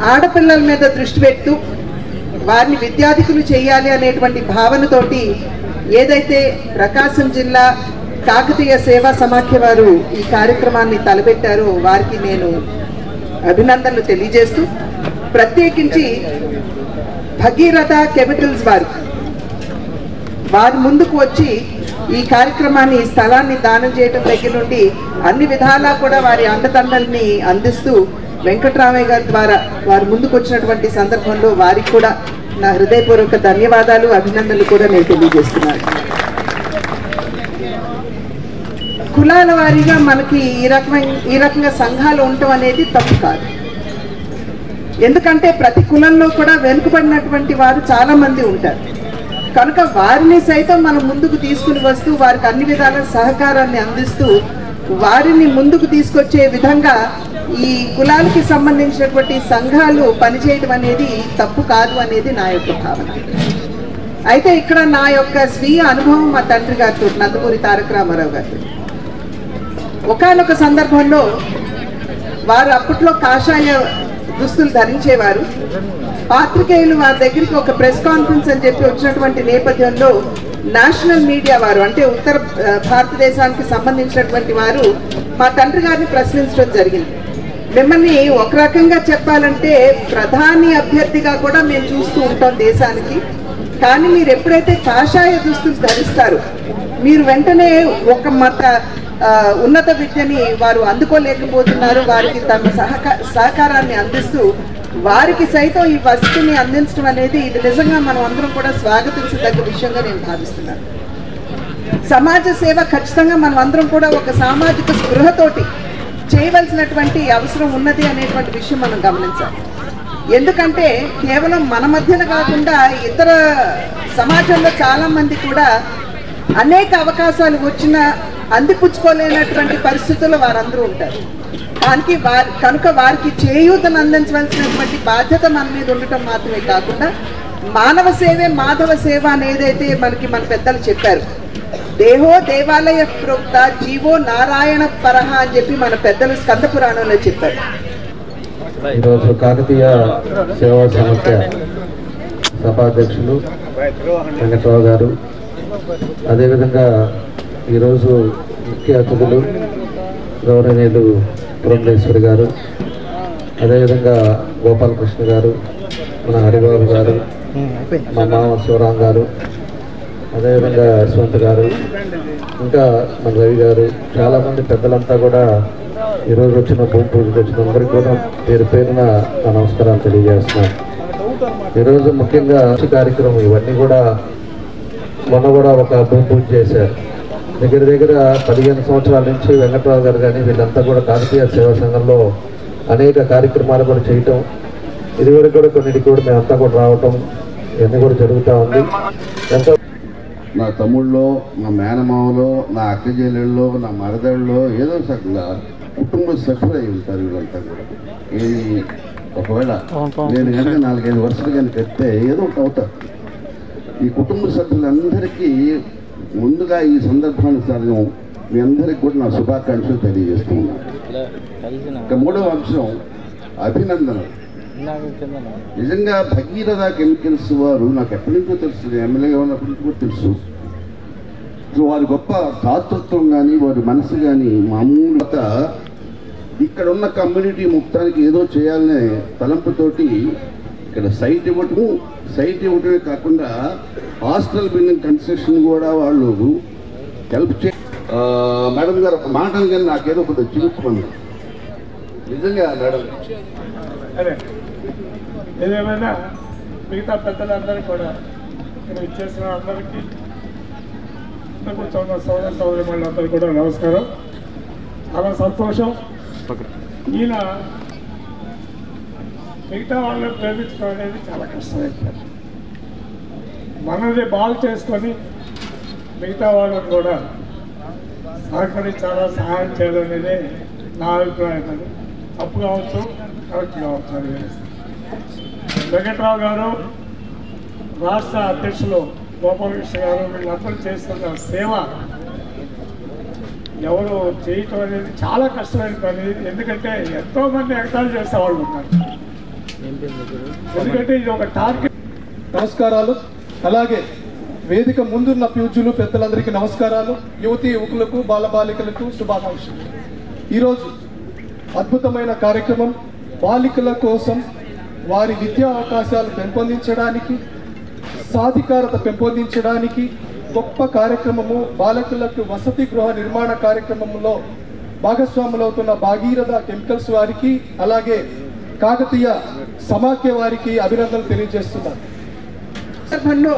ఆడపిల్లల మీద దృష్టి పెడుతూ వారిని విద్యార్థులు చేయాలి అనేటువంటి భావనతోటి ఏదైతే ప్రకాశం జిల్లా కాకతీయ సేవా సమాఖ్య వారు ఈ కార్యక్రమాన్ని తలపెట్టారో వారికి నేను అభినందనలు తెలియజేస్తూ, ప్రత్యేకించి భగీరథ కెమికల్స్ వారి ముందుకు వచ్చి ఈ కార్యక్రమాన్ని స్థలాన్ని దానం చేయడం దగ్గర నుండి అన్ని విధాలా కూడా వారి అండదండల్ని అందిస్తూ వెంకటరామయ్య గారి ద్వారా వారు ముందుకు వచ్చినటువంటి సందర్భంలో వారికి కూడా నా హృదయపూర్వక ధన్యవాదాలు, అభినందనలు కూడా నేను తెలియజేస్తున్నాను. కులాల వారీగా మనకి ఈ రకంగా సంఘాలు ఉండటం అనేది తప్పు కాదు. ఎందుకంటే ప్రతి కులంలో కూడా వెనుకబడినటువంటి వారు చాలా మంది ఉంటారు. కనుక వారిని సైతం మనం ముందుకు తీసుకుని వస్తూ వారికి అన్ని విధాల సహకారాన్ని అందిస్తూ వారిని ముందుకు తీసుకొచ్చే విధంగా ఈ కులాలకి సంబంధించినటువంటి సంఘాలు పనిచేయడం అనేది తప్పు కాదు అనేది నా యొక్క భావన. అయితే ఇక్కడ నా యొక్క స్వీయ అనుభవం మా తండ్రి గారితో, నందమూరి తారక రామారావు గారితో. ఒకానొక సందర్భంలో వారు అప్పట్లో కాషాయ దుస్తులు ధరించేవారు. పాత్రికేయులు వారి దగ్గరికి ఒక ప్రెస్ కాన్ఫరెన్స్ అని చెప్పి వచ్చినటువంటి నేపథ్యంలో నేషనల్ మీడియా వారు, అంటే ఉత్తర భారతదేశానికి సంబంధించినటువంటి వారు మా తండ్రి గారిని ప్రశ్నించడం జరిగింది. మిమ్మల్ని ఒక రకంగా చెప్పాలంటే ప్రధాని అభ్యర్థిగా కూడా మేము చూస్తూ ఉంటాం దేశానికి, కానీ మీరు ఎప్పుడైతే కాషాయ దుస్తులు ధరిస్తారు మీరు వెంటనే ఒక మత ఉన్నత విద్యని వారు అందుకోలేకపోతున్నారు. వారికి తమ సహకారాన్ని అందిస్తూ వారికి సైతం ఈ వసతిని అందించడం అనేది ఇది నిజంగా మనం అందరం కూడా స్వాగతించదగ్గ విషయంగా నేను భావిస్తున్నాను. సమాజ సేవ ఖచ్చితంగా మనం అందరం కూడా ఒక సామాజిక స్పృహతోటి చేయవలసినటువంటి అవసరం ఉన్నది అనేటువంటి విషయం మనం గమనించాలి. ఎందుకంటే కేవలం మన మధ్యన కాకుండా ఇతర సమాజంలో చాలా మంది కూడా అనేక అవకాశాలు వచ్చినా అందిపుచ్చుకోలేనటువంటి పరిస్థితుల్లో వారందరూ ఉంటారు. కనుక వారికి చేయూతను అందించవలసినటువంటి బాధ్యత మన మీద ఉండటం మాత్రమే కాకుండా మానవ సేవే మాధవ సేవ అనేదైతే మన పెద్దలు చెప్పారు, దేహో దేవాలయ ప్రోక్త జీవో నారాయణ పరహ అని చెప్పి మన పెద్దలు స్కంద పురాణంలో చెప్పారు. ఈరోజు కాకతీయ సేవా సమాఖ్య సభాధ్యక్షులు వెంకటరావు గారు, అదేవిధంగా ఈరోజు ముఖ్య అతిథులు గౌరవనీయులు పురంధేశ్వరి గారు, అదేవిధంగా గోపాలకృష్ణ గారు, మన హరిబాబు గారు, మా మామ శివరాం గారు, అదేవిధంగా యశ్వంత్ గారు, ఇంకా మన రవి గారు, చాలామంది పెద్దలంతా కూడా ఈరోజు వచ్చిన భూమి పూజకు వచ్చిన అందరికీ కూడా పేరు పేరున నా నమస్కారాలు తెలియజేస్తున్నాను. ఈరోజు ముఖ్యంగా కార్యక్రమం ఇవన్నీ కూడా మొన్న కూడా ఒక భూమి పూజ చేశారు. దగ్గర 15 సంవత్సరాల నుంచి వెంకటరావు గారు కానీ వీళ్ళంతా కూడా కాకతీయ సేవా సంఘంలో అనేక కార్యక్రమాలు కూడా చేయటం, ఇదివరకు కూడా కొన్నిటికి కూడా మేమంతా కూడా రావటం ఇవన్నీ కూడా జరుగుతూ ఉంది. ఎంతో నా తమ్ముళ్ళలో, నా మేనమావలో, నా అక్క చెల్లెళ్ళలో, నా మరదళ్ళలో ఏదో సగంగా కుటుంబ సభ్యులు అయి ఉంటారు వీళ్ళంతా కూడా. ఒకవేళ నేను కనుక 4-5 వర్షాలు కనుక ఎత్తే ఏదో ఒకటి అవుతారు. ఈ కుటుంబ సభ్యులందరికీ ముందుగా ఈ సందర్భానుసారం మీ అందరికీ కూడా నా శుభాకాంక్షలు తెలియజేస్తూ ఉన్నాను. ఇక 3వ అంశం అభినందనలు. నిజంగా భగీరథ కెమికల్స్ వారు నాకు ఎప్పటి నుంచో తెలుసు, ఎమ్మెల్యేగా ఉన్నప్పటి నుంచి కూడా తెలుసు. సో వారి గొప్ప దాతృత్వం కానీ వారి మనసు కానీ మామూలుత ఇక్కడ ఉన్న కమ్యూనిటీ మొత్తానికి ఏదో చేయాలనే తలంపుతోటి ఇక్కడ సైట్ ఇవ్వటమే కాకుండా హాస్టల్ బిల్డింగ్ కన్స్ట్రక్షన్ కూడా వాళ్ళు హెల్ప్ మేడం గారు ఒక మాట కానీ నాకేదో కొంచెం చిలుచుకున్నాను నిజంగా మేడం. అదే ఏదేమైనా మిగతా పెద్దలందరూ కూడా ఇక్కడ ఇచ్చేసిన అందరికీ కూర్చున్న సోదర సోదరిమణులందరూ కూడా నమస్కారం. చాలా సంతోషం. ఈయన మిగతా వాళ్ళని ప్రేమించడం అనేది చాలా కష్టమైపోయింది. మనది బాగు చేసుకొని మిగతా వాళ్ళని కూడా సహకరించాలా, సహాయం చేయాలనేదే నా అభిప్రాయం. అది తప్పు కావచ్చు, కరెక్ట్ కావచ్చు. అది వెంకటరావు గారు, రాష్ట్ర అధ్యక్షులు గోపాలకృష్ణ గారు వీళ్ళందరూ చేస్తున్న సేవ ఎవరు చేయటం అనేది చాలా కష్టమైన పని. ఎందుకంటే ఎంతోమంది ఎగతాళి చేసేవాళ్ళు ఉన్నారు. ఎందుకంటే ఇది ఒక టార్గెట్. నమస్కారాలు. అలాగే వేదిక ముందున్న పూజ్యులు పెద్దలందరికీ నమస్కారాలు. యువతీ యువకులకు బాలబాలికలకు శుభాకాంక్షలు. ఈరోజు అద్భుతమైన కార్యక్రమం బాలికల కోసం వారి విద్యా అవకాశాలు పెంపొందించడానికి, సాధికారత పెంపొందించడానికి గొప్ప కార్యక్రమము. బాలికలకు వసతి గృహ నిర్మాణ కార్యక్రమంలో భాగస్వాములవుతున్న భాగీరథ కెమికల్స్ వారికి, అలాగే కాకతీయ సమాఖ్య వారికి అభినందనలు తెలియజేస్తున్నారు. సందర్భంలో